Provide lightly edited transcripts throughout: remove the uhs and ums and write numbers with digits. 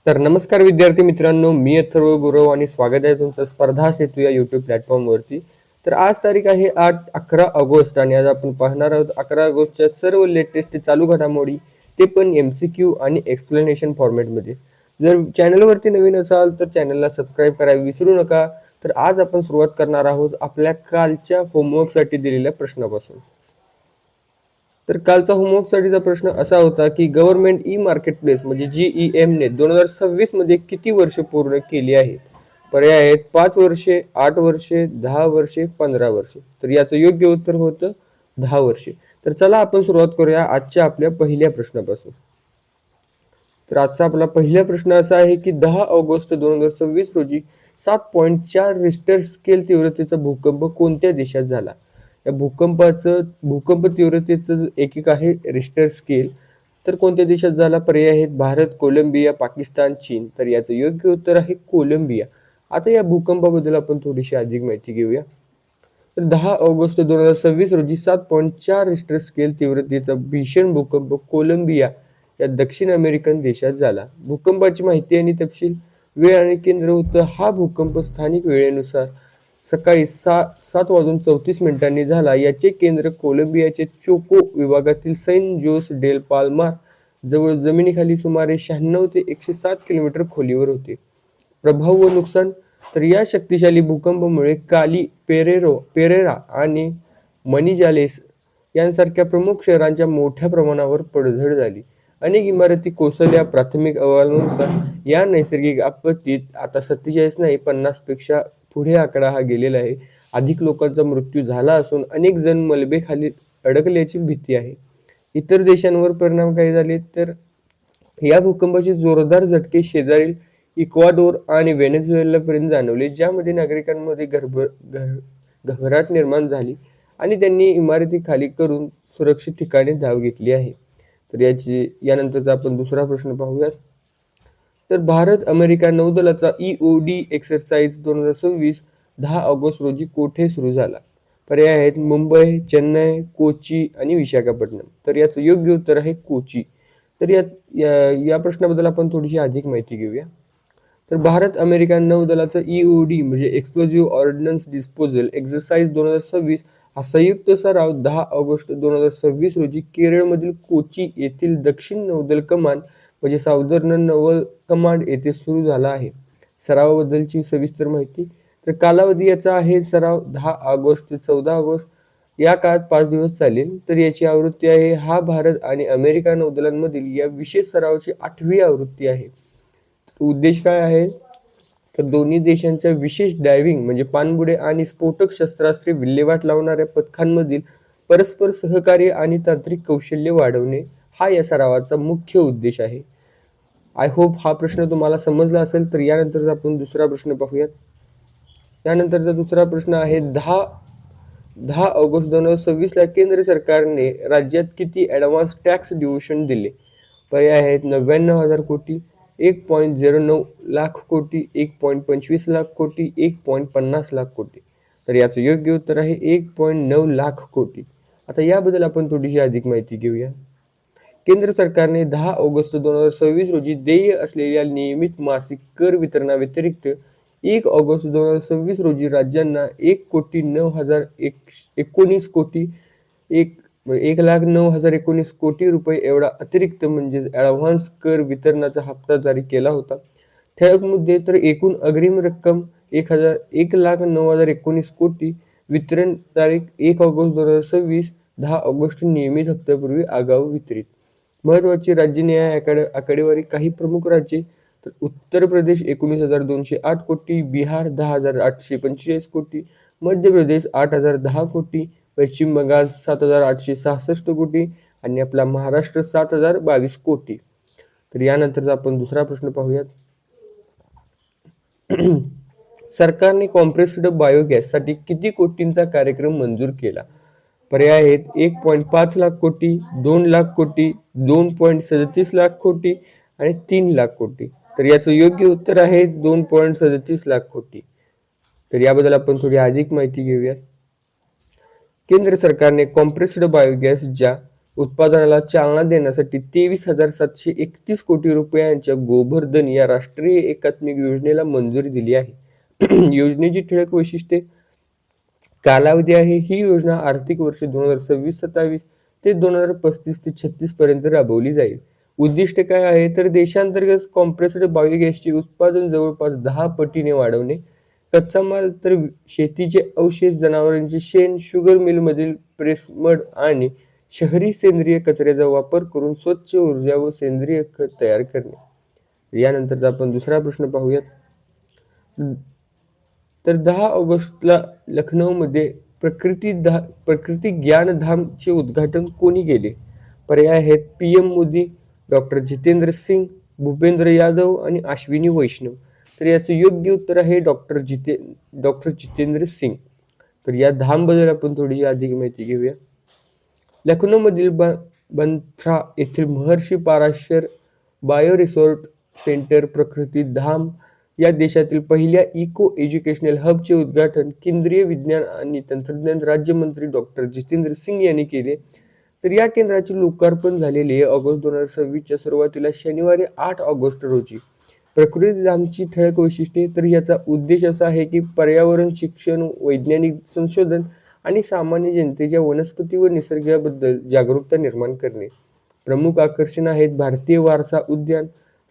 तर नमस्कार विद्यार्थी मित्रांनो, मी अथर्व गुरव आणि स्वागत आहे तुमचं स्पर्धा सेतू या युट्यूब प्लॅटफॉर्मवरती. तर आज तारीख आहे 8-11 ऑगस्ट आणि आज आपण पाहणार आहोत 11 ऑगस्टच्या सर्व लेटेस्ट चालू घडामोडी, ते पण MCQ आणि एक्सप्लेनेशन फॉर्मॅटमध्ये. जर चॅनलवरती नवीन असाल तर चॅनलला सबस्क्राईब करायला विसरू नका. तर आज आपण सुरुवात करणार आहोत आपल्या कालच्या होमवर्कसाठी दिलेल्या प्रश्नापासून. तर कालचा होमवर्कसाठीचा प्रश्न असा होता की गव्हर्नमेंट ई मार्केट प्लेस म्हणजे GEM ने 2026 मध्ये किती वर्ष पूर्ण केली आहेत. पर्याय आहेत 5 वर्षे, 8 वर्षे, 10 वर्षे, 15 वर्षे. तर याचं योग्य उत्तर होतं 10 वर्षे. तर चला आपण सुरुवात करूया आजच्या आपल्या पहिल्या प्रश्नापासून. तर आजचा आपला पहिला प्रश्न असा आहे की 10 ऑगस्ट 2026 रोजी 7.4 रिश्टर स्केल तीव्रतेचा भूकंप कोणत्या देशात झाला. या भूकंप तीव्रतेचं एकक आहे रिश्टर स्केल. तर कोणत्या देशात झाला. पर्याय आहेत भारत, कोलंबिया, पाकिस्तान, चीन. तर याचं योग्य उत्तर आहे कोलंबिया. आता या भूकंपाबद्दल आपण थोडीशी अधिक माहिती घेऊया. तर 10 ऑगस्ट 2026 रोजी 7.4 रिश्टर स्केल तीव्रतेचा भीषण भूकंप कोलंबिया या दक्षिण अमेरिकन देशात झाला. भूकंपाची माहिती आणि तपशील. वेळ आणि केंद्र होतं. हा भूकंप स्थानिक वेळेनुसार सकाळी 7:34 झाला. याचे केंद्र कोलंबियाचे चोको विभागातील सैन जोस डेल पाल्मार जवळ जमिनीखाली सुमारे 96 ते 107 किलोमीटर खोलीवर होते. प्रभाव व नुकसान. तर या शक्तिशाली भूकंपामुळे काली, पेरेरा आणि मनिजालेस यांसारख्या प्रमुख शहरांच्या मोठ्या प्रमाणावर पडझड झाली. अनेक इमारती कोसळल्या. प्राथमिक अहवालानुसार या नैसर्गिक आपत्तीत आता 47 नाही 50 पेक्षा पुढे आकडा हा गेलेला आहे. अधिक लोकांचा मृत्यू झाला असून अनेक जण मलबेखाली अडकल्याची भीती आहे. इतर देशांवर परिणाम काय झाले. तर या भूकंपाचे जोरदार झटके शेजारील इक्वाडोर आणि व्हेनेझुएलापर्यंत जाणवले, ज्यामध्ये नागरिकांमध्ये घबराट निर्माण झाली आणि त्यांनी इमारती खाली करून सुरक्षित ठिकाणी धाव घेतली आहे. तर यानंतरचा आपण दुसरा प्रश्न पाहूयात. तर भारत अमेरिका नौदलाचा EOD एक्सरसाइज 2026 10 ऑगस्ट रोजी कोठे सुरू झाला. पर्याय आहेत मुंबई, चेन्नई, कोची आणि विशाखापट्टणम. तर याचं योग्य उत्तर आहे कोची. तर या प्रश्नाबद्दल आपण थोडीशी अधिक माहिती घेऊया. तर भारत अमेरिका नौदलाचा EOD म्हणजे एक्सप्लोजिव्ह ऑर्डनन्स डिस्पोजल एक्सरसाइज 2026 हा संयुक्त सराव 10 ऑगस्ट 2026 रोजी केरळमधील कोची येथील दक्षिण नौदल कमान म्हणजे साऊदर्न नौदल कमांड येथे सुरू झाला आहे. सरावाबद्दलची सविस्तर माहिती. तर कालावधी याचा आहे सराव 10 ऑगस्ट ते 14 ऑगस्ट या काळात 5 दिवस चालेल. तर याची आवृत्ती आहे. हा भारत आणि अमेरिका नौदलांमधील या विशेष सरावाची 8वी आवृत्ती आहे. उद्देश काय आहे. तर दोन्ही देशांच्या विशेष डायव्हिंग म्हणजे पाणबुडे आणि स्फोटक शस्त्रास्त्रे विल्हेवाट लावणाऱ्या पथकांमधील परस्पर सहकार्य आणि तांत्रिक कौशल्य वाढवणे हा या सरावाचा मुख्य उद्देश आहे. आय होप हा प्रश्न तुम्हाला समजला असेल. तर यानंतर आपण दुसरा प्रश्न पाहूयात. यानंतरचा दुसरा प्रश्न आहे 10 ऑगस्ट 2026 ला केंद्र सरकारने राज्यात किती ॲडव्हान्स टॅक्स डिव्होशन दिले. पर्याय आहेत 99,000 कोटी, 1.09 लाख कोटी, 1.25 लाख कोटी, 1.50 लाख कोटी. तर याचं योग्य उत्तर आहे 1.9 लाख कोटी. आता याबद्दल आपण थोडीशी अधिक माहिती घेऊया. केंद्र सरकारने 10 ऑगस्ट 2026 रोजी देय असलेल्या नियमित मासिक कर वितरणाव्यतिरिक्त 1 ऑगस्ट 2026 रोजी राज्यांना 1,09,019 कोटी 1,09,019 कोटी रुपये एवढा अतिरिक्त म्हणजेच ॲडव्हान्स कर वितरणाचा हप्ता जारी केला होता. ठळक मुद्दे. तर एकूण अग्रिम रक्कम 1,09,019 कोटी. वितरण तारीख 1 ऑगस्ट 2026. 10 ऑगस्ट नियमित हप्त्यापूर्वी आगाऊ वितरित. महत्वाची राज्यनिहाय आकडेवारी. काही प्रमुख राज्ये. तर उत्तर प्रदेश 19,208 कोटी, बिहार 10,845 कोटी, मध्य प्रदेश 8,010 कोटी, पश्चिम बंगाल 7,866 कोटी आणि आपला महाराष्ट्र 7,022 कोटी. तर यानंतरचा आपण दुसरा प्रश्न पाहूयात. सरकारने कॉम्प्रेस्ड बायोगॅस साठी किती कोटींचा कार्यक्रम मंजूर केला. पर्याय आहेत 1.5 लाख कोटी, 2 लाख कोटी, 2.37 लाख कोटी आणि 3 लाख कोटी. तर याचं योग्य उत्तर आहे 2.37 लाख कोटी. तर याबद्दल आपण थोडी अधिक माहिती घेऊयात. केंद्र सरकारने कॉम्प्रेस्ड बायोगॅस उत्पादनाला चालना देण्यासाठी 23,731 कोटी रुपयांच्या गोबर-धन या राष्ट्रीय एकात्मिक योजनेला मंजुरी दिली आहे. योजनेची ठळक वैशिष्ट्ये. कालावधी आहे. ही योजना आर्थिक वर्ष 2026-27 ते 2035 ते 36 पर्यंत राबवली जाईल. उद्दिष्ट काय आहे तर देशांतर्गत कॉम्प्रेस्ड बायोगॅसचे उत्पादन जवळपास 10 पटीने वाढवणे, कच्चा माल तर शेतीचे अवशेष, जनावरांचे शेण, शुगर मिलमधील प्रेसमड आणि शहरी सेंद्रिय कचऱ्याचा वापर करून स्वच्छ ऊर्जा व सेंद्रिय खत तयार करणे. यानंतरचा आपण दुसरा प्रश्न पाहूयात. तर 10 ऑगस्टला लखनौमध्ये प्रकृती ज्ञानधामचे उद्घाटन कोणी केले? पर्याय आहेत PM मोदी, डॉक्टर जितेंद्र सिंग, भूपेंद्र यादव आणि अश्विनी वैष्णव. तर याचं योग्य उत्तर आहे डॉक्टर जितेंद्र सिंग. तर या धामबद्दल आपण थोडी अधिक माहिती घेऊया. लखनौमधील बंथ्रा येथील महर्षी पाराशर बायो रिसोर्ट सेंटर प्रकृती धाम या देशातील पहिल्या इको एज्युकेशनल हबचे उद्घाटन केंद्रीय विज्ञान आणि तंत्रज्ञान राज्यमंत्री डॉक्टर जितेंद्र सिंग यांनी केले. तर या केंद्राचे लोकार्पण झालेले ऑगस्ट 2026च्या सुरुवातीला शनिवारी 8 ऑगस्ट रोजी. प्रकृती धामची ठळक वैशिष्ट्ये. तर याचा उद्देश असा आहे की पर्यावरण शिक्षण, वैज्ञानिक संशोधन आणि सामान्य जनतेच्या वनस्पती व निसर्गाबद्दल जागरूकता निर्माण करणे. प्रमुख आकर्षण आहेत भारतीय वारसा उद्यान,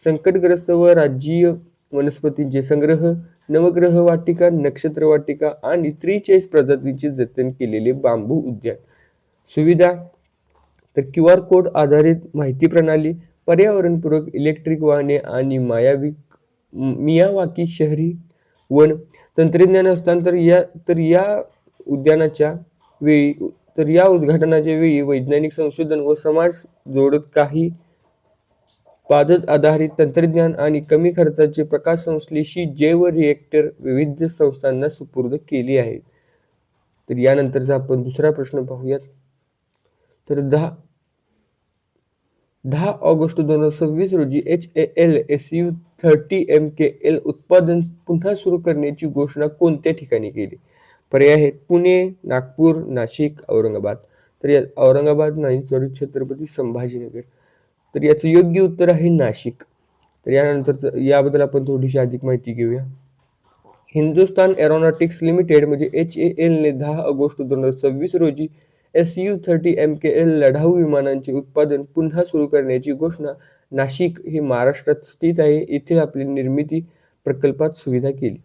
संकटग्रस्त व राज्यीय वनस्पतींचे संग्रह, नवग्रह वाटिका, नक्षत्र वाटिका आणि 43 प्रजातींचे जतन केलेले बांबू उद्यान. सुविधा. तर QR कोड आधारित माहिती प्रणाली, पर्यावरणपूरक इलेक्ट्रिक वाहने आणि मियावाकी शहरी वन तंत्रज्ञान हस्तांतर. या उद्घाटनाच्या वेळी वैज्ञानिक संशोधन व समाज जोडत काही पादत आधारित तंत्रज्ञान आणि कमी खर्चाचे प्रकाश संश्लेषी जैव रिएक्टर विविध संस्थांना सुपूर्द केली आहेत. तर यानंतरचा आपण दुसरा प्रश्न पाहूयात. तर 10 ऑगस्ट 2026 रोजी HAL Su-30 MKL उत्पादन पुन्हा सुरू करण्याची घोषणा कोणत्या ठिकाणी केली? पर्याय आहेत पुणे, नागपूर, नाशिक, औरंगाबाद. तर या औरंगाबाद नाही, छत्रपती संभाजीनगर. तर याचं योग्य उत्तर आहे नाशिक. तर यानंतर याबद्दल आपण थोडीशी अधिक माहिती घेऊया. हिंदुस्तान एरोनॉटिक्स लिमिटेड म्हणजे HAL ने 10 ऑगस्ट 2026 रोजी Su-30 MKL लढाऊ विमानांचे उत्पादन पुन्हा सुरू करण्याची घोषणा नाशिक हे महाराष्ट्रात स्थित आहे येथे आपली निर्मिती प्रकल्पात सुविधा केली.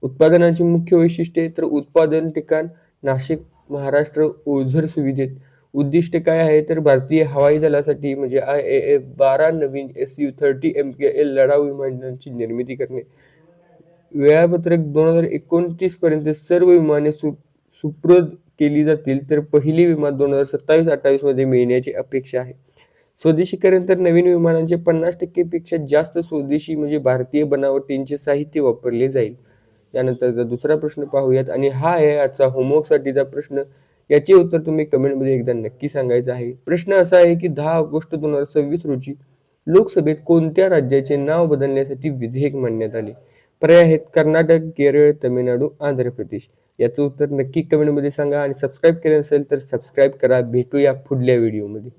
उत्पादनाची मुख्य वैशिष्ट्ये. तर उत्पादन ठिकाण नाशिक, महाराष्ट्र, ओझर सुविधेत. उद्दिष्ट काय आहे तर भारतीय हवाई दलासाठी म्हणजे IAF 12 नवीन Su-30 MKL लढाऊ विमानांची निर्मिती करणे. वेळापत्रक 2029 पर्यंत सर्व विमाने सुपूर्द केली जातील, तर पहिली विमान 2027-28 मध्ये मिळण्याची अपेक्षा आहे. स्वदेशीकरण. तर नवीन विमानांचे 50% पेक्षा जास्त स्वदेशी म्हणजे भारतीय बनावटींचे साहित्य वापरले जाईल. त्यानंतरचा दुसरा प्रश्न पाहूयात आणि हा आहे आजचा होमवर्कसाठीचा प्रश्न. याचे उत्तर तुम्ही कमेंटमध्ये एकदा नक्की सांगायचं आहे. प्रश्न असा आहे की 10 ऑगस्ट 2026 रोजी लोकसभेत कोणत्या राज्याचे नाव बदलण्यासाठी विधेयक मांडण्यात आले? पर्याय आहेत कर्नाटक, केरळ, तमिळनाडू, आंध्र प्रदेश. याचं उत्तर नक्की कमेंटमध्ये सांगा आणि सबस्क्राईब केलं नसेल तर सबस्क्राईब करा. भेटूया पुढल्या व्हिडिओमध्ये.